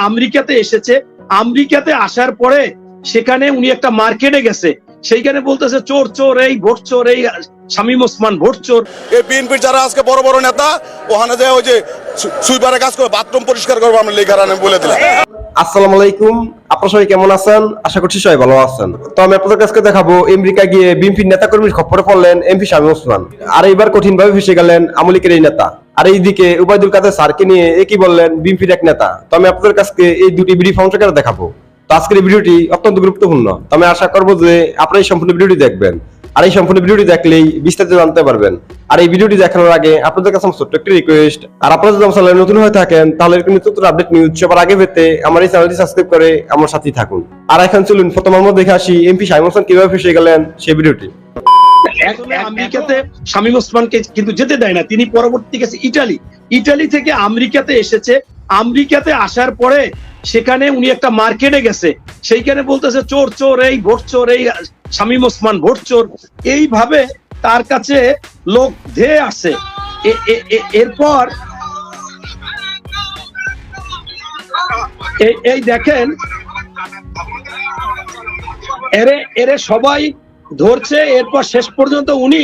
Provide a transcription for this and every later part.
আমেরিকাতে এসেছে, আমেরিকাতে আসার পরে সেখানে উনি একটা মার্কেটে গেছে, সেইখানে বলতেছে চোর চোর, এই ভোট চোর, এই শামীম ওসমান ভোট চোর। এই বিএনপির যারা আজকে বড় বড় নেতা ওখানে যায় ওই যে সুইপারের কাজ করে বাথরুম পরিষ্কার করবো আমরা লেখার আমি বলে দিলাম। আসসালামু আলাইকুম, আপনারা সবাই কেমন আছেন? আশা করছি সবাই ভালো আছেন। তো আমি আপনাদের কাছে দেখাবো আমেরিকা গিয়ে বিএনপির নেতাকর্মীর খপ্পরে পড়লেন এমপি শামীম ওসমান, আর এইবার কঠিন ভাবে ফেসে গেলেন আওয়ামী লীগের এই নেতা। আর এইদিকে উবাইদুল কাদের স্যারকে নিয়ে একই বললেন বিএনপির এক নেতা। তো আমি আপনাদের কাছে এই দুটি ব্রিফ অংশ করে দেখাবো। তো আজকের এই ভিডিওটি অত্যন্ত গুরুত্বপূর্ণ, তো আমি আশা করবো যে আপনারা এই সম্পূর্ণ ভিডিওটি দেখবেন, আর এই সম্পূর্ণ ভিডিওটি দেখলেই বিস্তারিত জানতে পারবেন। আর এই ভিডিওটি দেখানোর আগে আপনাদের কাছে আমার ছোট্ট একটি রিকোয়েস্ট, আর আপনারা যদি আমার চ্যানেলে নতুন হয়ে থাকেন তাহলে এরকম নিত্য আপডেট নিউজ সবার আগে পেতে আমার এই চ্যানেলটি সাবস্ক্রাইব করে আমার সাথেই থাকুন। আর এখন চলুন প্রথম আমরা দেখে আসি এমপি শামীম ওসমান কিভাবে ফেসে গেলেন সেই ভিডিওটি। আমেরিকাতে শামীম ওসমানকে কিন্তু যেতে দেয় না, তিনি পরবর্তী গেছে ইটালি থেকে আমেরিকাতে এসেছে, আমেরিকাতে আসার পরে সেখানে উনি একটা মার্কেটে গেছে, সেইখানে বলতেছে চোর চোর, এই ভোট চোর, এই শামীম ওসমান ভোট চোর। এইভাবে তার কাছে লোক ধেয়ে আসে। এরপর এই দেখেন এরে সবাই ধরছে। এরপর শেষ পর্যন্ত উনি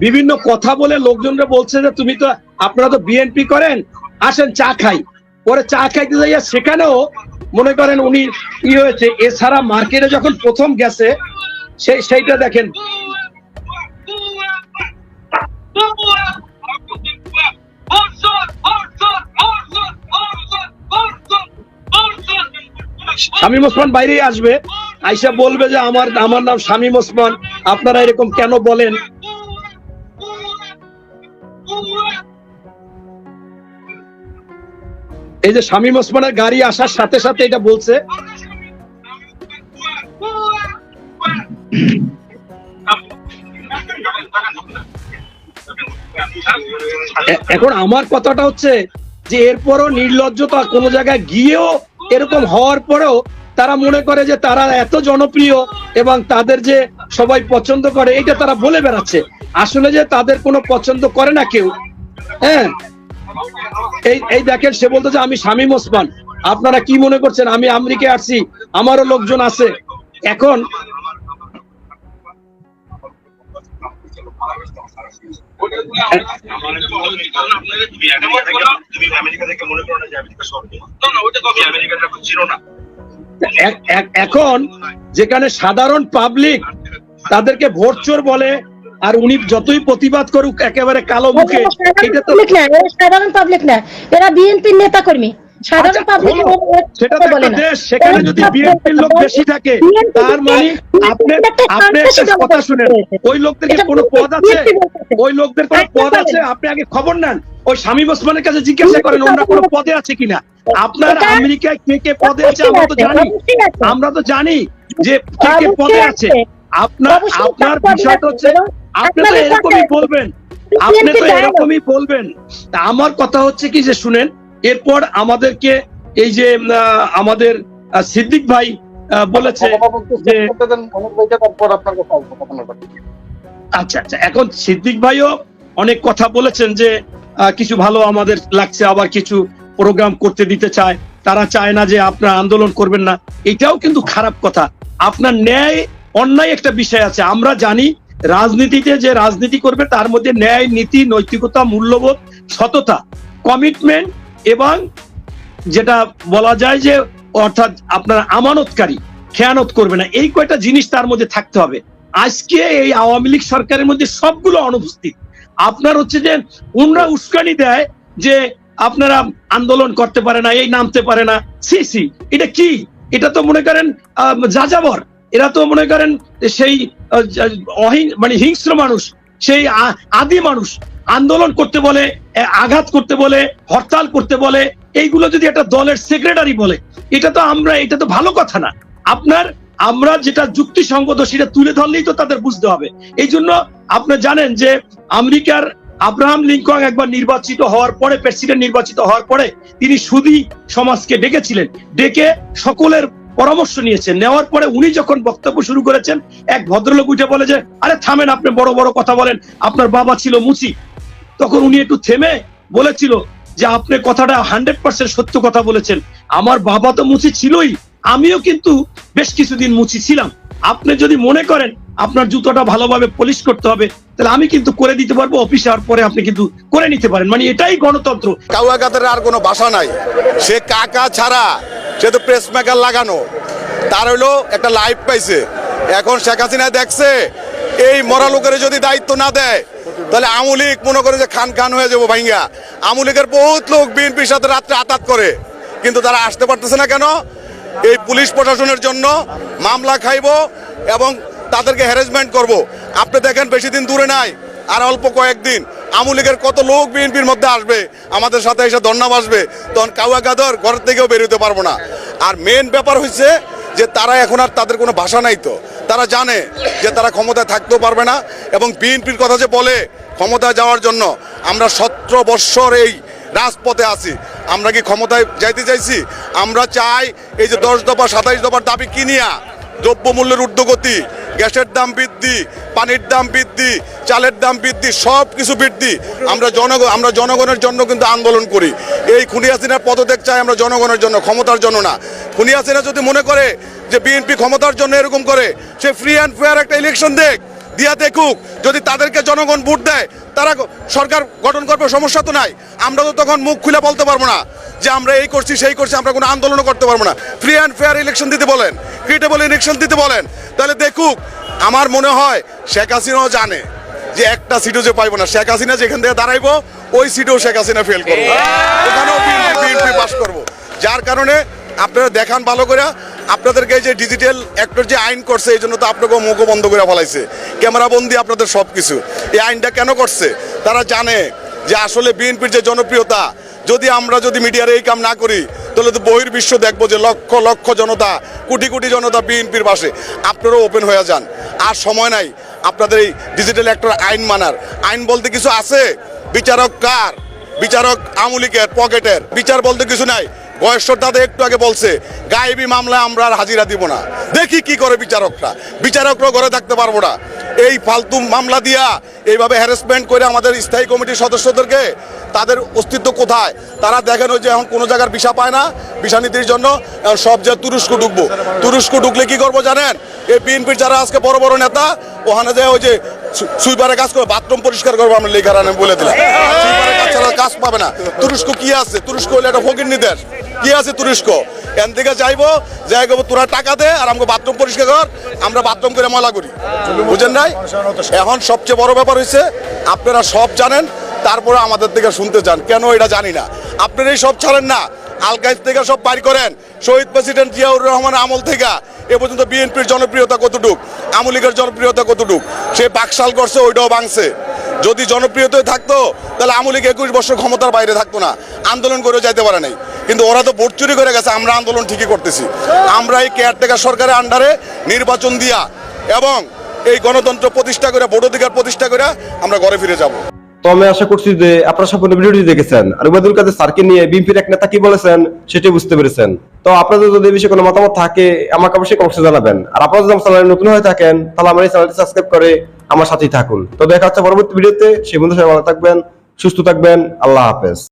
বিভিন্ন কথা বলে লোকজনরা বলছে যে তুমি তো, আপনারা তো বিএনপি করেন, আসেন চা খাই। পরে চা খাইতে যাইয়া সেখানেও মনে করেন উনি ই হয়েছে। এছাড়া মার্কেটে যখন প্রথম গেছে সেইটা দেখেন, শামীম ওসমান বাইরেই আসবে, আইসা বলবে যে আমার নাম শামীম ওসমান, আপনারা এরকম কেন বলেন। এই যে শামীম ওসমানের গাড়ি আসার সাথে সাথে এটা বলছে। এখন আমার কথাটা হচ্ছে যে এরপরও নির্লজ্জতা, কোনো জায়গায় গিয়েও এরকম হওয়ার পরেও তারা মনে করে যে তারা এত জনপ্রিয় এবং তাদের যে সবাই পছন্দ করে, এটা তারা বলে বেড়াচ্ছে। আসলে যে তাদের কোনো পছন্দ করে না কেউ। হ্যাঁ, এই দেখেন সে বলতো যে আমি শামীম ওসমান, আপনারা কি মনে করছেন আমি আমেরিকায় আসছি, আমারও লোকজন আছে। এখন এখন যেখানে সাধারণ পাবলিক তাদেরকে ভোট চোর বলে, আর উনি যতই প্রতিবাদ করুক একেবারে কালো মুখে, এটা তো সাধারণ পাবলিক না, এরা বিএনপির নেতা কর্মী। সাধারণ পাবলিক সেটা তো একটা দেশ, সেখানে যদি বিএনপির লোক বেশি থাকে তার মানে আপনি একটা কথা শুনেন, ওই লোকদের কোনো পদ আছে? ওই লোকদের কোনো পদ আছে? আপনি আগে খবর নেন, ওই শামীম ওসমানের কাছে জিজ্ঞাসা করেন ওনারা কোনো পদে আছে কিনা। আপনার আমেরিকায় কে কে পদে আছে আমরা তো জানি যে কে কে পদে আছে। আপনার বিষয়টা হচ্ছে আপনি তো এরকমই বলবেন। আমার কথা হচ্ছে কি যে শুনেন, এরপর আমাদেরকে এই যে আমাদের সিদ্দিক ভাই বলেছে যে আচ্ছা, এখন সিদ্দিক ভাইও অনেক কথা বলেছেন যে কিছু ভালো আমাদের লাগছে, আবার কিছু প্রোগ্রাম করতে দিতে চায়, তারা চায় না যে আপনারা আন্দোলন করবেন না। এটাও কিন্তু খারাপ কথা। আপনার ন্যায় অন্যায় একটা বিষয় আছে, আমরা জানি রাজনীতিতে যে রাজনীতি করবে তার মধ্যে ন্যায়, নীতি, নৈতিকতা, মূল্যবোধ, সততা, কমিটমেন্ট এবং যেটা বলা যায় যে অর্থাৎ আপনারা আমানতকারী, খেয়ানত করবে না, এই কয়টা জিনিস তার মধ্যে থাকতে হবে। আজকে এই আওয়ামী লীগ সরকারের মধ্যে সবগুলো অনুপস্থিত। আপনার হচ্ছে যে উনরা উস্কানি দেয় যে আপনারা আন্দোলন করতে পারে না, এই নামতে পারে না। সি এটা কি? এটা তো মনে করেন যাযাবর, এরা তো মনে করেন সেই মানে হিংস্র মানুষ, সেই আদি মানুষ। আন্দোলন করতে বলে, আঘাত করতে বলে, হরতাল করতে বলে, এইগুলো যদি একটা দলের সেক্রেটারি বলে, এটা তো ভালো কথা না। আমরা যেটা যুক্তিসঙ্গত সেটা তুলে ধরলেই তো তাদের বুঝতে হবে। এই জন্য আপনি জানেন যে আমেরিকার আব্রাহাম লিঙ্কন একবার নির্বাচিত হওয়ার পরে, প্রেসিডেন্ট নির্বাচিত হওয়ার পরে তিনি সুধী সমাজকে ডেকেছিলেন, ডেকে সকলের পরামর্শ নিয়েছেন। নেওয়ার পরে উনি যখন বক্তব্য শুরু করেছেন, এক ভদ্রলোক উঠে বলে যে আরে থামেন, আপনি বড় বড় কথা বলেন, আপনার বাবা ছিল মুচি। তখন উনি একটু থেমে বলেছিল যে আপনি কথাটা 100% সত্য কথা বলেছেন। আমার বাবা তো মুচি ছিলই, আমিও কিন্তু বেশ কিছুদিন মুচি ছিলাম। আপনি যদি মনে করেন আপনার জুতোটা ভালোভাবে পলিশ করতে হবে, তাহলে আমি কিন্তু করে দিতে পারবো, অফিসে আর পরে আপনি কিন্তু করে নিতে পারেন। মানে এটাই গণতন্ত্র। কাউয়া কাদের আর কোনো ভাষা নাই। সে কাকা ছাড়া, সে তো প্রেস মেকার লাগানো, তার হইলো একটা লাইফ পাইছে। এখন শেখ হাসিনা দেখছে এই মরা লোকের যদি দায়িত্ব না দেয় তাহলে আওয়ামী লীগ মনে করে যে খান খান হয়ে যাবো ভাইঙ্গা। আওয়ামী লীগের বহুত লোক বিএনপির সাথে রাত্রে আতাত করে, কিন্তু তারা আসতে পারতেছে না কেন? এই পুলিশ প্রশাসনের জন্য মামলা খাইবো এবং তাদেরকে হ্যারাসমেন্ট করব। আপনি দেখেন বেশি দিন দূরে নাই, আর অল্প কয়েকদিন আওয়ামী লীগের কত লোক বিএনপির মধ্যে আসবে, আমাদের সাথে এসে ধর্ণা আসবে, তখন কাউয়া গাদর ঘর থেকেও বেরোতে পারবো না। আর মেন ব্যাপার হচ্ছে যে তারা এখন আর তাদের কোনো ভাষা নাই। তো তারা জানে যে তারা ক্ষমতায় থাকতেও পারবে না, এবং বিএনপির কথা যে বলে ক্ষমতায় যাওয়ার জন্য আমরা 17 বৎসর এই রাজপথে আছি, আমরা কি ক্ষমতায় যাইতে চাইছি? আমরা চাই এই যে 10 দফা 27 দফার দাবি কিনিয়া দ্রব্যমূল্যের ঊর্ধ্বগতি, গ্যাসের দাম বৃদ্ধি, পানির দাম বৃদ্ধি, চালের দাম বৃদ্ধি, সব কিছু বৃদ্ধি। আমরা জনগণের জন্য কিন্তু আন্দোলন করি। এই খুনি হাসিনার পদত্যাগ চাই আমরা জনগণের জন্য, ক্ষমতার জন্য না। খুনি হাসিনা যদি মনে করে যে বিএনপি ক্ষমতার জন্য এরকম করে, সে ফ্রি অ্যান্ড ফেয়ার একটা ইলেকশন দেখ, দিয়া দেখুক। যদি তাদেরকে জনগণ ভোট দেয় তারা সরকার গঠন করবে, সমস্যা তো নাই। আমরা তো তখন মুখ খুলে বলতে পারবো না যে আমরা এই করছি সেই করছি, আমরা কোনো আন্দোলনও করতে পারবো না। ফ্রি অ্যান্ড ফেয়ার ইলেকশন দিতে বলেন, ক্রিটেবল ইলেকশন দিতে বলেন, তাহলে দেখুক। আমার মনে হয় শেখ হাসিনাও জানে যে একটা সিটও যে পাইবো না। শেখ হাসিনা যেখান থেকে দাঁড়াইবো ওই সিটেও শেখ হাসিনা ফেল করবো, ওখানেও বিএনপি পাস করবো। যার কারণে আপনারা দেখান ভালো করে, আপনাদেরকে যে ডিজিটাল অ্যাক্টর যে আইন করছে এই জন্য তো আপনাকে মুখ বন্ধ করে ফেলাইছে, ক্যামেরাবন্দি আপনাদের সব কিছু। এই আইনটা কেন করছে? তারা জানে যে আসলে বিএনপির যে জনপ্রিয়তা, আমরা যদি মিডিয়ার এই কাম না করি তাহলে তো বহির্বিশ্ব দেখবো যে লক্ষ লক্ষ জনতা, কোটি কোটি জনতা বিএনপির পাশে। আপনারাও ওপেন হয়ে যান, আর সময় নাই আপনাদের এই ডিজিটাল অ্যাক্টর আইন মানার। আইন বলতে কিছু আছে? বিচারক কার? বিচারক আওয়ামী লীগের পকেটের। বিচার বলতে কিছু নাই। বয়স্কর দাদা একটু আগে বলছে গায়েবী মামলায় আমরা আর হাজিরা দিব না। দেখি কি করে বিচারকরাও ঘরে থাকতে পারবো না। এই ফালতু মামলা দিয়া এইভাবে হ্যারাসমেন্ট করে আমাদের স্থায়ী কমিটির সদস্যদেরকে, তাদের অস্তিত্ব কোথায়? তারা দেখেন ওই যে এখন কোনো জায়গার ভিসা পায় না, ভিসা নীতির জন্য সব যে তুরস্ক ঢুকবো। তুরস্ক ঢুকলে কি করবো জানেন? এই বিএনপির যারা আজকে বড় বড় নেতা, ওখানে যায় ওই যে সুইপারে কাজ করে, বাথরুম পরিষ্কার করবো আমরা লেখার আমি বলে দিলাম। সুইপারে কাজ ছাড়া কাজ পাবে না। তুরস্ক কি আছে? তুরস্ক হলে একটা ফকিন্নি দেশ। কি আছে তুরস্ক? এন থেকে যাইবো, যাই করবো তোরা টাকা দে আর আমাকে বাথরুম পরিষ্কার কর, আমরা বাথরুম করে ময়লা করি। বুঝেন নাই? এখন সবচেয়ে বড় ব্যাপার হয়েছে আপনারা সব জানেন, তারপরে আমাদের থেকে শুনতে চান কেন এটা জানি না। আপনারাই সব ছাড়েন না, আলকাইজ থেকে সব বাইর করেন। শহীদ প্রেসিডেন্ট জিয়াউর রহমানের আমল থেকে এ পর্যন্ত বিএনপির জনপ্রিয়তা কতটুক, আওয়ামী লীগের জনপ্রিয়তা কতটুক। সে বাকশাল করছে, ওইটাও ভাঙছে। যদি জনপ্রিয়তায় থাকতো তাহলে আওয়ামী লীগ 21 বছর ক্ষমতার বাইরে থাকতো না, আন্দোলন করেও যাইতে পারে নাই। কিন্তু ওরা তো ভোট চুরি করে গেছে, আমরা আন্দোলন ঠিকই করতেছি। আমরা এই কেয়ারটেকার সরকারের আন্ডারে নির্বাচন দিয়া এবং এই গণতন্ত্র প্রতিষ্ঠা করে, ভোট অধিকার প্রতিষ্ঠা করে আমরা ঘরে ফিরে যাব। তো আমি আশা করছি যে আপনারা সম্পূর্ণ ভিডিওটি দেখেছেন, আর ওবায়দুল কাদের স্যারকে নিয়ে বিএনপির এক নেতা কি বলেছেন সেটাই বুঝতে পেরেছেন। তো আপনাদের যদি এই বিষয়ে কোনো মতামত থাকে আমাকে অবশ্যই কমেন্টে জানাবেন। আর আপনারা যদি আমার চ্যানেলে নতুন হয়ে থাকেন তাহলে আমার এই চ্যানেলটি সাবস্ক্রাইব করে আমার সাথেই থাকুন। তো দেখা হচ্ছে পরবর্তী ভিডিওতে। সেই বন্ধু সবাই ভালো থাকবেন, সুস্থ থাকবেন। আল্লাহ হাফেজ।